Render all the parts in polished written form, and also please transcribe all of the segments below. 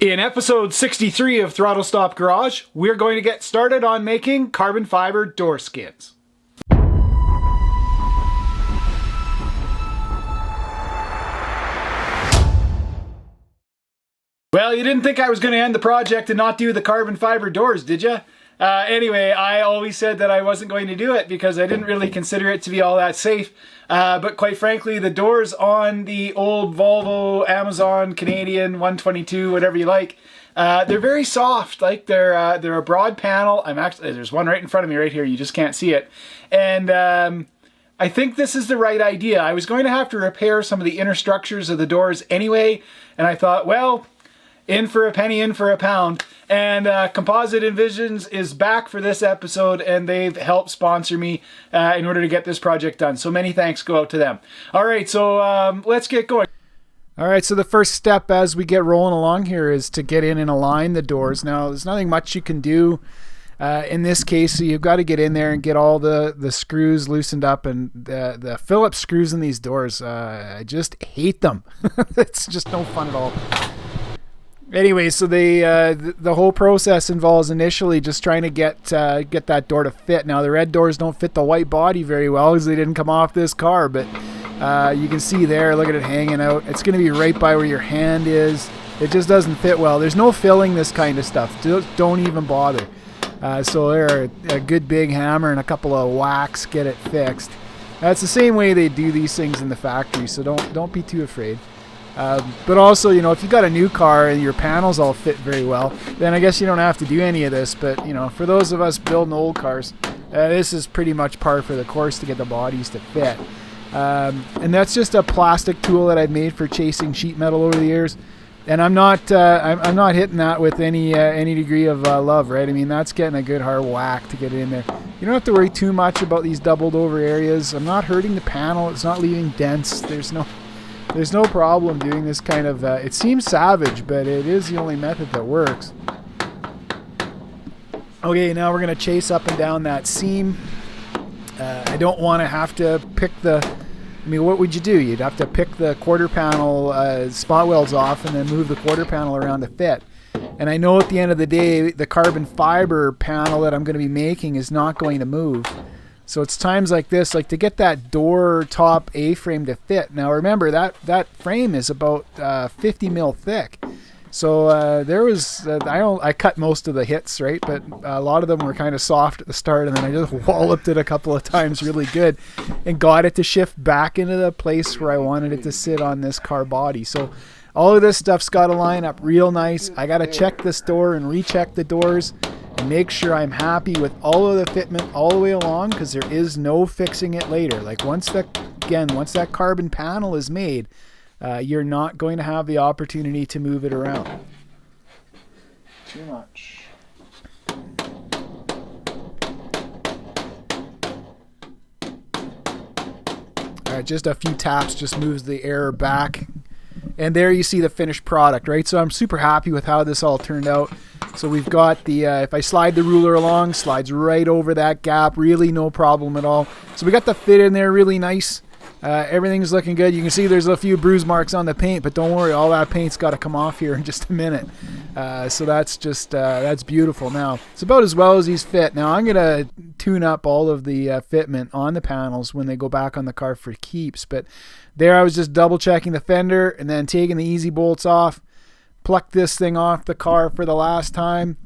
In episode 63 of Throttle Stop Garage, we're going to get started on making carbon fiber door skins. Well, you didn't think I was going to end the project and not do the carbon fiber doors, did you? Anyway, I always said that I wasn't going to do it because I didn't really consider it to be all that safe. But quite frankly, the doors on the old Volvo, Amazon, Canadian 122, whatever you like, they're very soft. Like they're a broad panel. There's one right in front of me right here. You just can't see it. And I think this is the right idea. I was going to have to repair some of the inner structures of the doors anyway. And I thought, well, in for a penny, in for a pound. And Composite Envisions is back for this episode, and they've helped sponsor me in order to get this project done. So many thanks go out to them. All right, so let's get going. All right, so the first step as we get rolling along here is to get in and align the doors. Now, there's nothing much you can do in this case, so you've got to get in there and get all the screws loosened up. And the Phillips screws in these doors, I just hate them. It's just no fun at all. Anyway, so the whole process involves initially just trying to get that door to fit. Now, the red doors don't fit the white body very well because they didn't come off this car, but you can see there, look at it hanging out. It's going to be right by where your hand is. It just doesn't fit well. There's no filling this kind of stuff. Don't even bother. So there, a good big hammer and a couple of whacks get it fixed. That's the same way they do these things in the factory, so don't be too afraid. But also, you know, if you got a new car and your panels all fit very well, then I guess you don't have to do any of this. But, you know, for those of us building old cars, this is pretty much par for the course to get the bodies to fit. And that's just a plastic tool that I've made for chasing sheet metal over the years. And I'm not hitting that with any degree of love, right? I mean, that's getting a good hard whack to get it in there. You don't have to worry too much about these doubled over areas. I'm not hurting the panel. It's not leaving dents. There's no problem doing this kind of, it seems savage, but it is the only method that works. Okay, now we're going to chase up and down that seam. I don't want to have to pick what would you do? You'd have to pick the quarter panel spot welds off and then move the quarter panel around to fit. And I know at the end of the day, the carbon fiber panel that I'm going to be making is not going to move. So it's times like this, like to get that door top A-frame to fit. Now remember that frame is about 50 mil thick. So I cut most of the hits, right? But a lot of them were kind of soft at the start, and then I just walloped it a couple of times really good and got it to shift back into the place where I wanted it to sit on this car body. So all of this stuff's got to line up real nice. I got to check this door and recheck the doors and make sure I'm happy with all of the fitment all the way along, because there is no fixing it later. Like once that carbon panel is made, you're not going to have the opportunity to move it around. Too much. All right, just a few taps just moves the air back. And there you see the finished product, right? So I'm super happy with how this all turned out. So we've got the, if I slide the ruler along, slides right over that gap, really no problem at all. So we got the fit in there really nice. Everything's looking good. You can see there's a few bruise marks on the paint, but don't worry, all that paint's got to come off here in just a minute. So that's just, that's beautiful. Now, it's about as well as these fit. Now, I'm going to tune up all of the fitment on the panels when they go back on the car for keeps. But there I was just double checking the fender and then taking the easy bolts off. Pluck this thing off the car for the last time,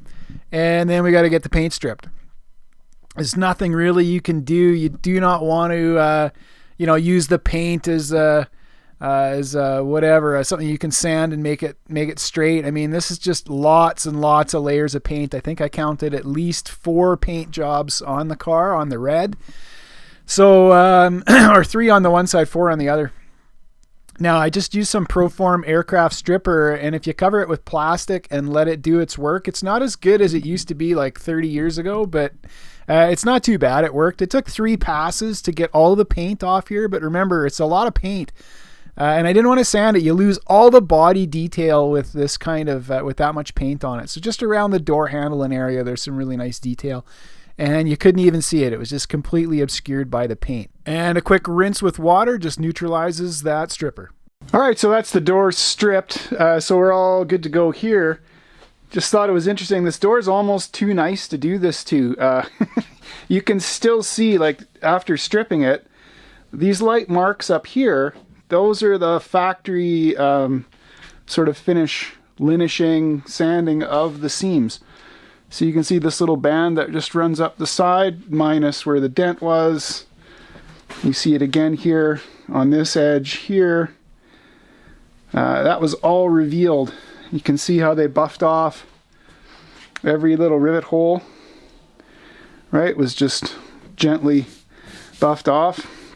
and then we got to get the paint stripped. There's nothing really you can do. You do not want to, use the paint as whatever, something you can sand and make it straight. I mean, this is just lots and lots of layers of paint. I think I counted at least 4 paint jobs on the car on the red. So, or 3 on the one side, 4 on the other. Now, I just used some Proform aircraft stripper, and if you cover it with plastic and let it do its work, it's not as good as it used to be like 30 years ago, but it's not too bad. It worked. It took 3 passes to get all the paint off here, but remember, it's a lot of paint, and I didn't want to sand it. You lose all the body detail with this kind of, with that much paint on it. So just around the door handle and area, there's some really nice detail. And you couldn't even see it. It was just completely obscured by the paint. And a quick rinse with water just neutralizes that stripper. All right, so that's the door stripped. So we're all good to go here. Just thought it was interesting. This door is almost too nice to do this to. You can still see, like, after stripping it, these light marks up here, those are the factory sort of linishing, sanding of the seams. So you can see this little band that just runs up the side, minus where the dent was. You see it again here on this edge here. That was all revealed. You can see how they buffed off every little rivet hole. Right, was just gently buffed off.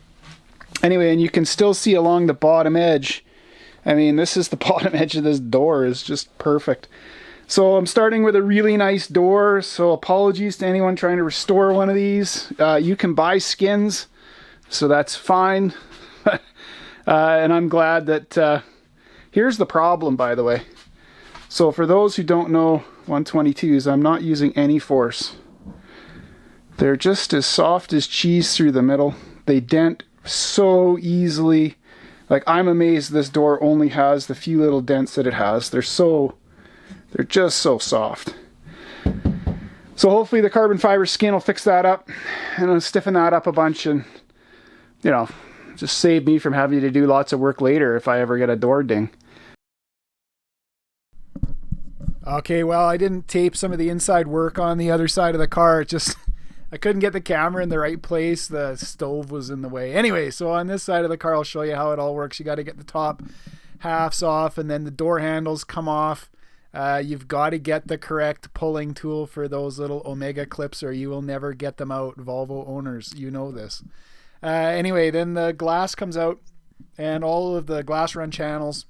Anyway, and you can still see along the bottom edge. I mean, this is the bottom edge of this door is just perfect. So I'm starting with a really nice door. So apologies to anyone trying to restore one of these. You can buy skins, so that's fine. And I'm glad that... here's the problem, by the way. So for those who don't know 122s, I'm not using any force. They're just as soft as cheese through the middle. They dent so easily. Like, I'm amazed this door only has the few little dents that it has. They're just so soft. So hopefully the carbon fiber skin will fix that up, and I'll stiffen that up a bunch, and, you know, just save me from having to do lots of work later if I ever get a door ding. Okay, well, I didn't tape some of the inside work on the other side of the car. It just... I couldn't get the camera in the right place. The stove was in the way. Anyway, so on this side of the car, I'll show you how it all works. You got to get the top halves off, and then the door handles come off. You've got to get the correct pulling tool for those little Omega clips, or you will never get them out. Volvo owners, you know this. Anyway, then the glass comes out, and all of the glass run channels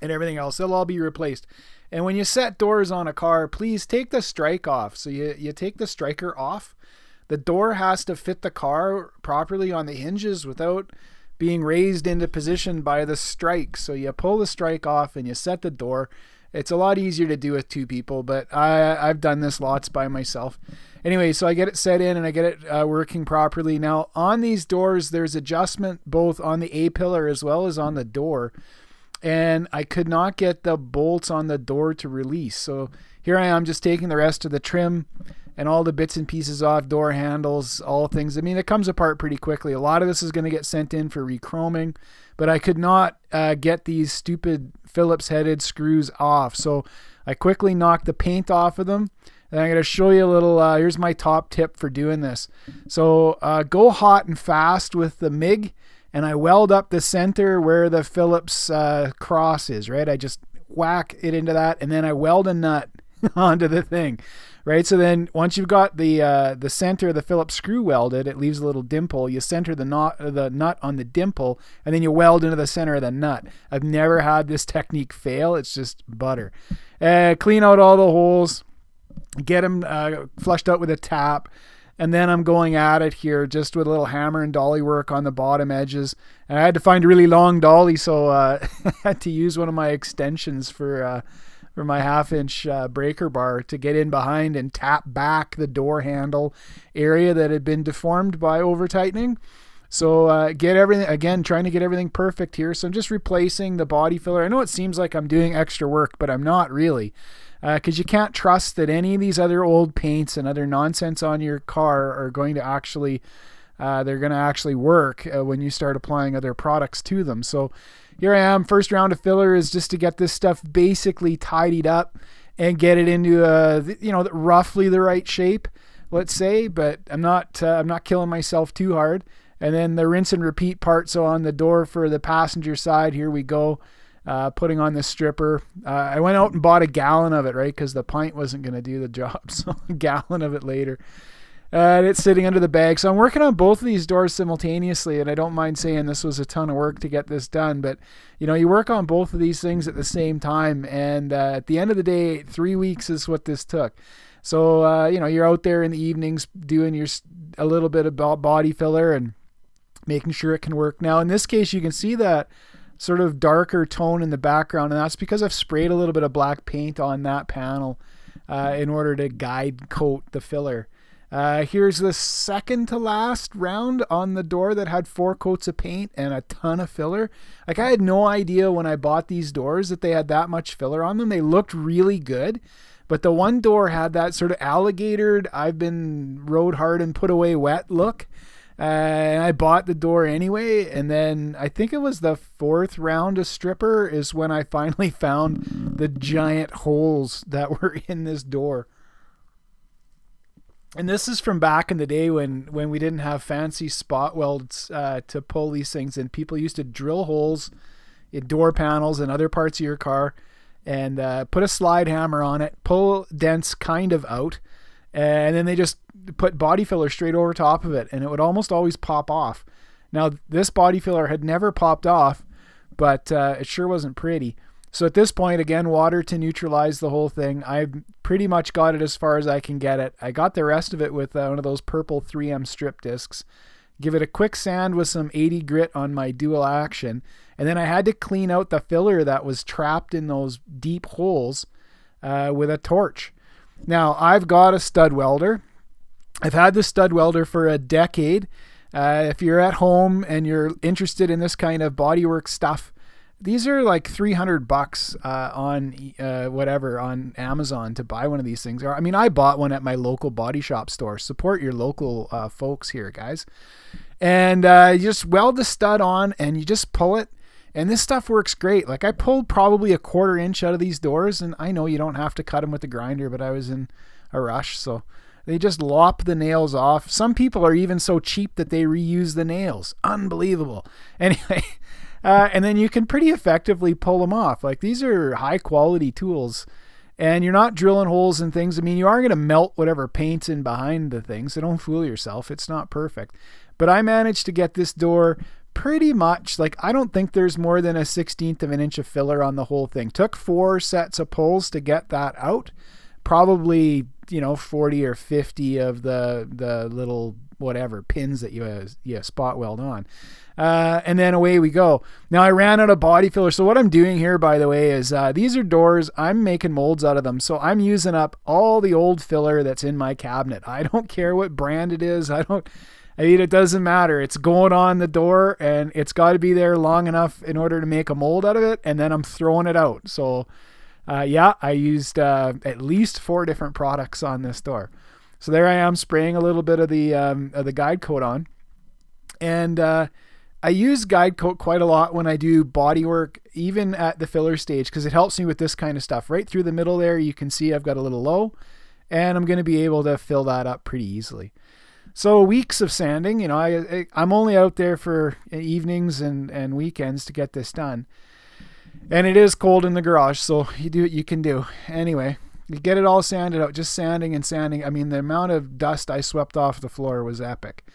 and everything else, they'll all be replaced. And when you set doors on a car, please take the strike off. So you take the striker off. The door has to fit the car properly on the hinges without being raised into position by the strike. So you pull the strike off and you set the door. It's a lot easier to do with two people, but I've done this lots by myself. Anyway, so I get it set in and I get it working properly. Now, on these doors, there's adjustment both on the A-pillar as well as on the door. And I could not get the bolts on the door to release. So here I am just taking the rest of the trim and all the bits and pieces off, door handles, all things. I mean, it comes apart pretty quickly. A lot of this is going to get sent in for rechroming, but I could not get these stupid Phillips headed screws off. So I quickly knocked the paint off of them. And I'm going to show you a little, here's my top tip for doing this. So go hot and fast with the MIG, and I weld up the center where the Phillips cross is, right? I just whack it into that, and then I weld a nut onto the thing, right? So then once you've got the center of the Phillips screw welded, it leaves a little dimple. You center the nut on the dimple, and then you weld into the center of the nut. I've never had this technique fail. It's just butter. Clean out all the holes, get them flushed out with a tap. And then I'm going at it here just with a little hammer and dolly work on the bottom edges. And I had to find a really long dolly, so I had to use one of my extensions for my 1/2-inch breaker bar to get in behind and tap back the door handle area that had been deformed by over tightening. So get everything, again, trying to get everything perfect here. So I'm just replacing the body filler. I know it seems like I'm doing extra work, but I'm not really. Because you can't trust that any of these other old paints and other nonsense on your car are going to actually, they're going to actually work when you start applying other products to them. So here I am. First round of filler is just to get this stuff basically tidied up and get it into roughly the right shape, let's say. But I'm not killing myself too hard. And then the rinse and repeat part. So on the door for the passenger side, here we go. Putting on the stripper. I went out and bought a gallon of it, right? Because the pint wasn't going to do the job. So a gallon of it later. And it's sitting under the bag. So I'm working on both of these doors simultaneously. And I don't mind saying this was a ton of work to get this done. But, you work on both of these things at the same time. And at the end of the day, 3 weeks is what this took. So, you're out there in the evenings doing a little bit of body filler and making sure it can work. Now, in this case, you can see that sort of darker tone in the background, and that's because I've sprayed a little bit of black paint on that panel in order to guide coat the filler. Here's the second to last round on the door that had 4 coats of paint and a ton of filler. Like, I had no idea when I bought these doors that they had that much filler on them. They looked really good, but the one door had that sort of alligatored, I've been rode hard and put away wet look. And I bought the door anyway, and then I think it was the 4th round of stripper is when I finally found the giant holes that were in this door. And this is from back in the day when we didn't have fancy spot welds to pull these things in. People used to drill holes in door panels and other parts of your car and put a slide hammer on it, pull dents kind of out, and then they just put body filler straight over top of it, and it would almost always pop off. Now, this body filler had never popped off, but it sure wasn't pretty. So at this point, again, water to neutralize the whole thing. I've pretty much got it as far as I can get it. I got the rest of it with one of those purple 3M strip discs. Give it a quick sand with some 80 grit on my dual action. And then I had to clean out the filler that was trapped in those deep holes with a torch. Now, I've got a stud welder. I've had the stud welder for a decade. If you're at home and you're interested in this kind of bodywork stuff, these are like $300 on Amazon to buy one of these things. Or, I mean, I bought one at my local body shop store. Support your local folks here, guys. And you just weld the stud on and you just pull it. And this stuff works great. Like, I pulled probably a 1/4 inch out of these doors, and I know you don't have to cut them with the grinder, but I was in a rush, so they just lop the nails off. Some people are even so cheap that they reuse the nails. Unbelievable. Anyway. And then you can pretty effectively pull them off. Like, these are high quality tools and you're not drilling holes and things. I mean, you are going to melt whatever paint's in behind the thing, so don't fool yourself. It's not perfect. But I managed to get this door pretty much, like, I don't think there's more than a 1/16 of an inch of filler on the whole thing. Took 4 sets of pulls to get that out. Probably, 40 or 50 of the little whatever pins that you spot weld on. And then away we go. Now, I ran out of body filler. So what I'm doing here, by the way, is these are doors. I'm making molds out of them. So I'm using up all the old filler that's in my cabinet. I don't care what brand it is. It doesn't matter. It's going on the door, and it's got to be there long enough in order to make a mold out of it. And then I'm throwing it out. So I used at least 4 different products on this door. So there I am spraying a little bit of the guide coat on. And I use guide coat quite a lot when I do body work, even at the filler stage, because it helps me with this kind of stuff. Right through the middle there, you can see I've got a little low, and I'm going to be able to fill that up pretty easily. So weeks of sanding, I'm only out there for evenings and weekends to get this done. And it is cold in the garage, so you do what you can do. Anyway, you get it all sanded out, just sanding and sanding. I mean, the amount of dust I swept off the floor was epic.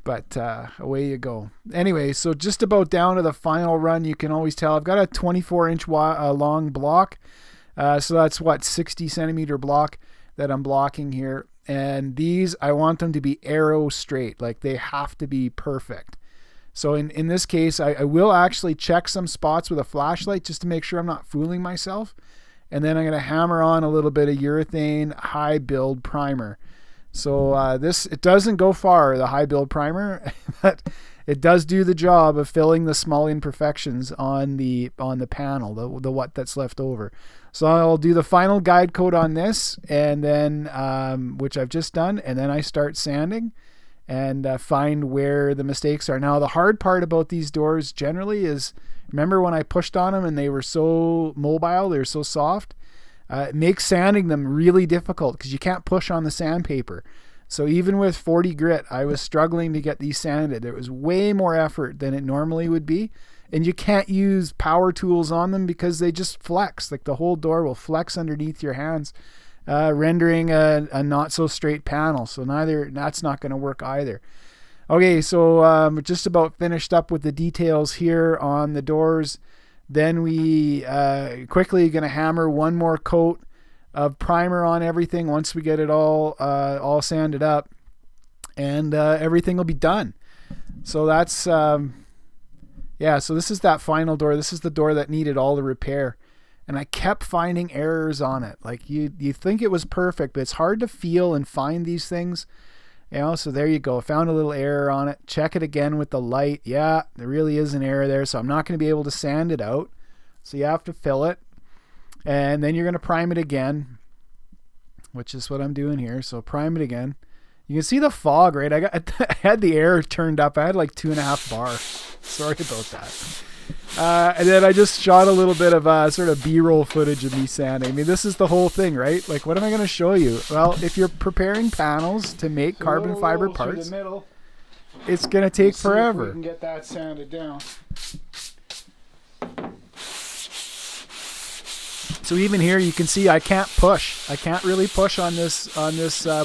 But away you go. Anyway, so just about down to the final run, you can always tell I've got a 24-inch long block. So that's 60 centimeter block that I'm blocking here. And these, I want them to be arrow straight. Like, they have to be perfect. So in this case, I will actually check some spots with a flashlight just to make sure I'm not fooling myself. And then I'm going to hammer on a little bit of urethane high build primer. So it doesn't go far, the high build primer, but it does do the job of filling the small imperfections on the panel, the what that's left over. So I'll do the final guide coat on this, and then which I've just done, and then I start sanding and find where the mistakes are. Now, the hard part about these doors generally is, remember when I pushed on them and they were so mobile, they're so soft? It makes sanding them really difficult because you can't push on the sandpaper. So even with 40 grit, I was struggling to get these sanded. It was way more effort than it normally would be. And you can't use power tools on them because they just flex. Like, the whole door will flex underneath your hands, rendering a not so straight panel. So that's not going to work either. Okay, so just about finished up with the details here on the doors. Then we quickly going to hammer one more coat of primer on everything once we get it all sanded up, and everything will be done. So that's so this is that final door. This is the door that needed all the repair, and I kept finding errors on it. Like, you think it was perfect, but it's hard to feel and find these things. You know, so there you go. Found a little error on it. Check it again with the light. Yeah, there really is an error there, so I'm not going to be able to sand it out. So you have to fill it, and then you're going to prime it again, which is what I'm doing here. So prime it again. You can see the fog, right? I had the error turned up. I had like 2.5 bar. Sorry about that. And then I just shot a little bit of sort of B-roll footage of me sanding. I mean, this is the whole thing, right? Like, what am I going to show you? Well, if you're preparing panels to make carbon fiber parts, it's going to take forever. We can get that sanded down. So even here, you can see I can't push. I can't really push on this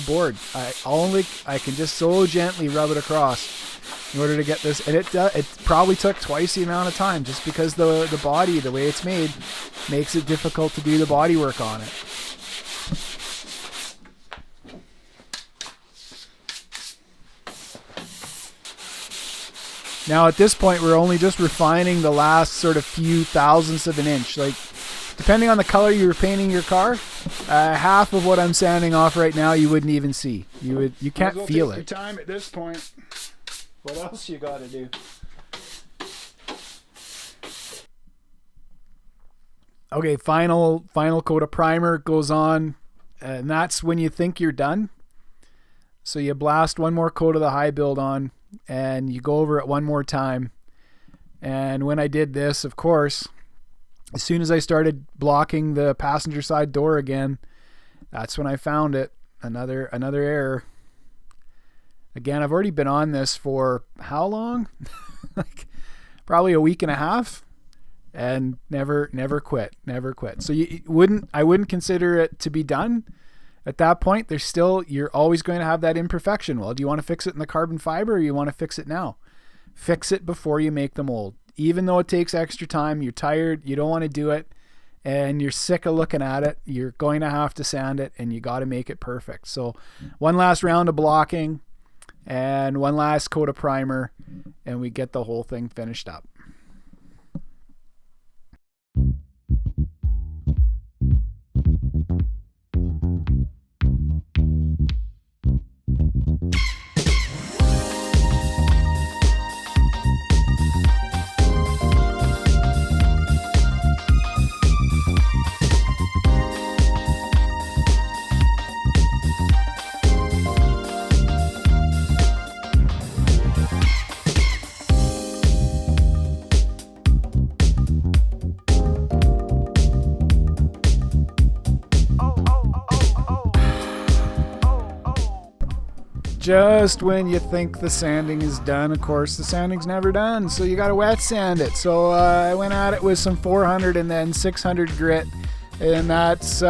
board. I can just so gently rub it across in order to get this. And it probably took twice the amount of time, just because the body, the way it's made, makes it difficult to do the body work on it. Now at this point, we're only just refining the last sort of few thousandths of an inch. Like, depending on the color you were painting your car, half of what I'm sanding off right now you wouldn't even see. You can't feel it. Take your time at this point. What else you got to do? Okay, final coat of primer goes on, and that's when you think you're done. So you blast one more coat of the high build on, and you go over it one more time. And when I did this, of course, as soon as I started blocking the passenger side door again, that's when I found it. Another error. Again, I've already been on this for how long? Like probably a week and a half, and never quit. So I wouldn't consider it to be done. At that point, you're always going to have that imperfection. Well, do you want to fix it in the carbon fiber, or you want to fix it now? Fix it before you make the mold. Even though it takes extra time, you're tired, you don't want to do it, and you're sick of looking at it, you're going to have to sand it, and you got to make it perfect. So one last round of blocking and one last coat of primer, and we get the whole thing finished up. Just when you think the sanding is done, of course, the sanding's never done, so you gotta wet sand it. So I went at it with some 400 and then 600 grit, and that's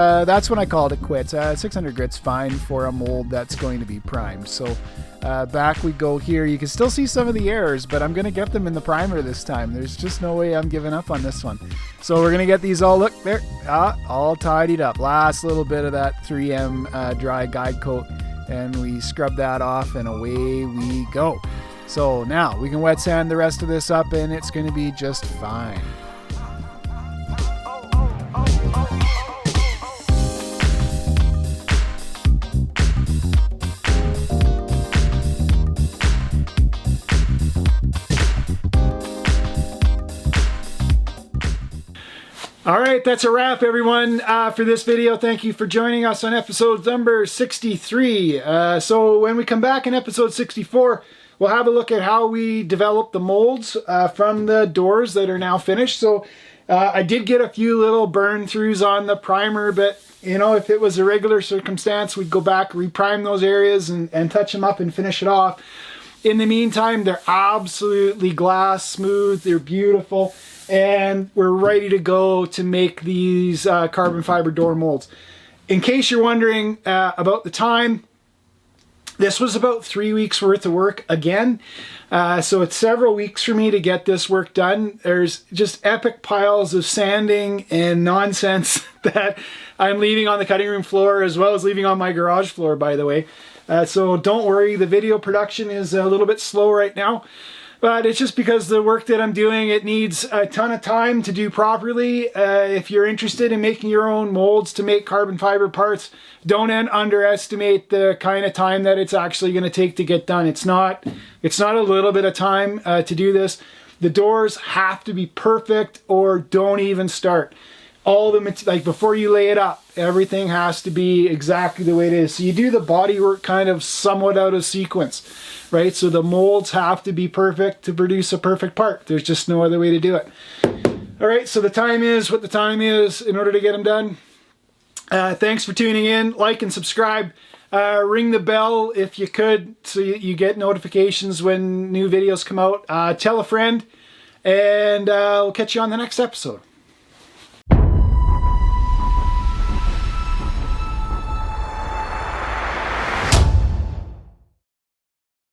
when I called it quits. 600 grit's fine for a mold that's going to be primed. So back we go here. You can still see some of the errors, but I'm gonna get them in the primer this time. There's just no way I'm giving up on this one. So we're gonna get these all, look there, all tidied up. Last little bit of that 3M dry guide coat, and we scrub that off, and away we go. So now we can wet sand the rest of this up, and it's going to be just fine. All right, that's a wrap, everyone, for this video. Thank you for joining us on episode number 63. So when we come back in episode 64, we'll have a look at how we develop the molds from the doors that are now finished. So I did get a few little burn throughs on the primer, but you know, if it was a regular circumstance, we'd go back, reprime those areas and touch them up and finish it off. In the meantime, they're absolutely glass smooth. They're beautiful. And we're ready to go to make these carbon fiber door molds. In case you're wondering about the time, this was about 3 weeks worth of work again. So it's several weeks for me to get this work done. There's just epic piles of sanding and nonsense that I'm leaving on the cutting room floor, as well as leaving on my garage floor, by the way. So don't worry, the video production is a little bit slow right now. But it's just because the work that I'm doing, it needs a ton of time to do properly. If you're interested in making your own molds to make carbon fiber parts, don't underestimate the kind of time that it's actually going to take to get done. It's not a little bit of time to do this. The doors have to be perfect or don't even start. All the, like before you lay it up, everything has to be exactly the way it is. So you do the bodywork kind of somewhat out of sequence, right? So the molds have to be perfect to produce a perfect part. There's just no other way to do it. All right, so the time is what the time is in order to get them done. Thanks for tuning in. Like and subscribe. Ring the bell if you could, so you get notifications when new videos come out. Tell a friend, and we'll catch you on the next episode.